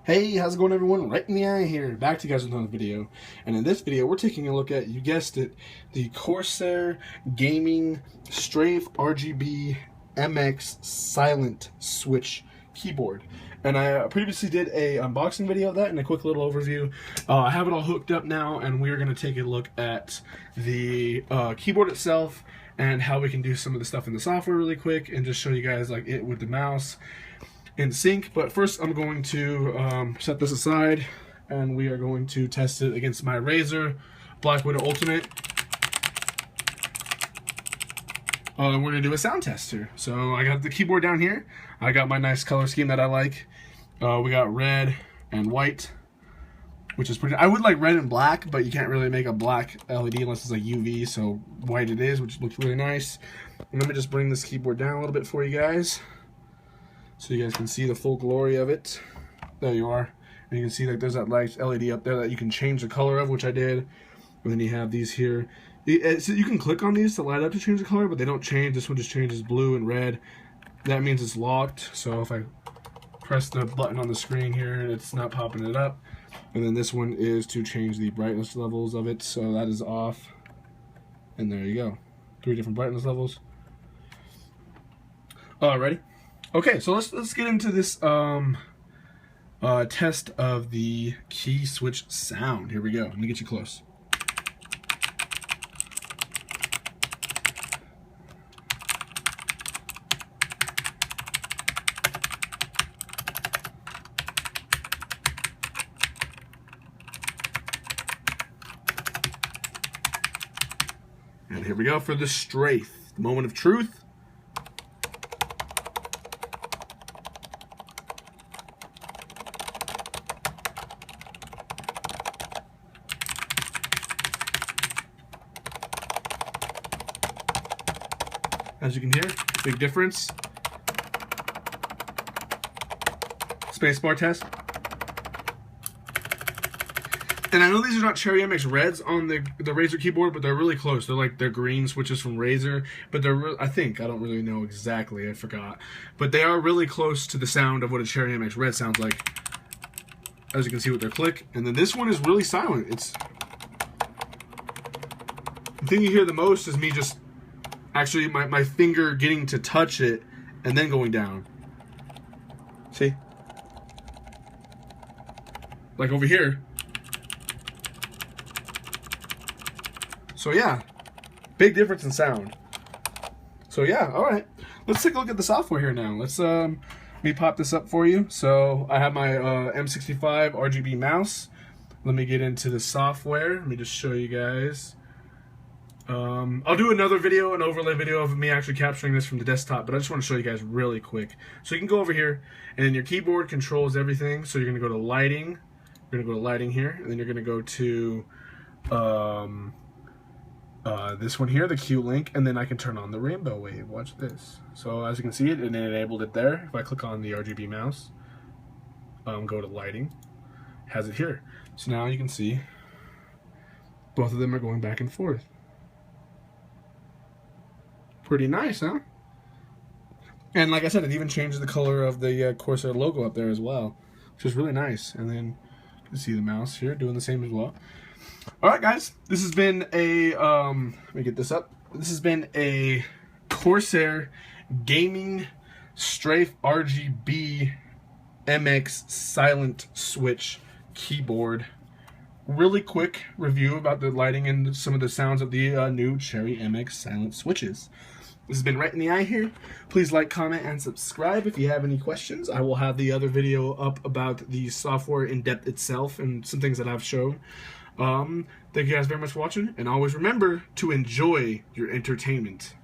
Hey, how's it going everyone? Right in the eye here, back to you guys with another video. And in this video, we're taking a look at, you guessed it, the Corsair Gaming Strafe RGB MX Silent Switch keyboard. And I previously did a unboxing video of that and a quick little overview. I have it all hooked up now, and we are going to take a look at the keyboard itself and how we can do some of the stuff in the software really quick and just show you guys like it with the mouse in sync. But first I'm going to set this aside and we are going to test it against my Razer Black Widow Ultimate. We're going to do a sound test here. So I got the keyboard down here. I got my nice color scheme that I like. We got red and white, which is pretty. I would like red and black, but you can't really make a black LED unless it's like UV, so white it is, which looks really nice. And let me just bring this keyboard down a little bit for you guys, so you guys can see the full glory of it. There you are. And you can see that there's that light LED up there that you can change the color of, which I did. And then you have these here. So you can click on these to light up to change the color, but they don't change. This one just changes blue and red. That means it's locked. So if I press the button on the screen here, it's not popping it up. And then this one is to change the brightness levels of it. So that is off. And there you go. 3 different brightness levels. Ready? Okay, so let's get into this test of the key switch sound. Here we go. Let me get you close. And here we go for the Strafe, the moment of truth. As you can hear, big difference. Spacebar test. And I know these are not Cherry MX Reds on the Razer keyboard, but they're really close. They're green switches from Razer, but they're I don't really know exactly. I forgot, but they are really close to the sound of what a Cherry MX Red sounds like. As you can see with their click, and then this one is really silent. It's the thing you hear the most is me just actually my finger getting to touch it and then going down. See? Like over here. So yeah, big difference in sound. So yeah, alright. Let's take a look at the software here now. Let's let me pop this up for you. So I have my M65 RGB mouse. Let me get into the software. Let me just show you guys. I'll do another video, an overlay video of me actually capturing this from the desktop, but I just want to show you guys really quick. So you can go over here, and then your keyboard controls everything. So you're going to go to lighting. You're going to go to lighting here, and then you're going to go to this one here, the Q link, and then I can turn on the rainbow wave. Watch this. So as you can see, it enabled it there. If I click on the RGB mouse, go to lighting, it has it here. So now you can see both of them are going back and forth. Pretty nice, huh? And like I said, it even changes the color of the Corsair logo up there as well, which is really nice. And then you can see the mouse here doing the same as well. Alright guys, this has been a, let me get this up. This has been a Corsair Gaming Strafe RGB MX Silent Switch keyboard. Really quick review about the lighting and some of the sounds of the new Cherry MX Silent switches. This has been Right in the Eye here. Please like, comment, and subscribe if you have any questions. I will have the other video up about the software in depth itself and some things that I've shown. Thank you guys very much for watching, and always remember to enjoy your entertainment.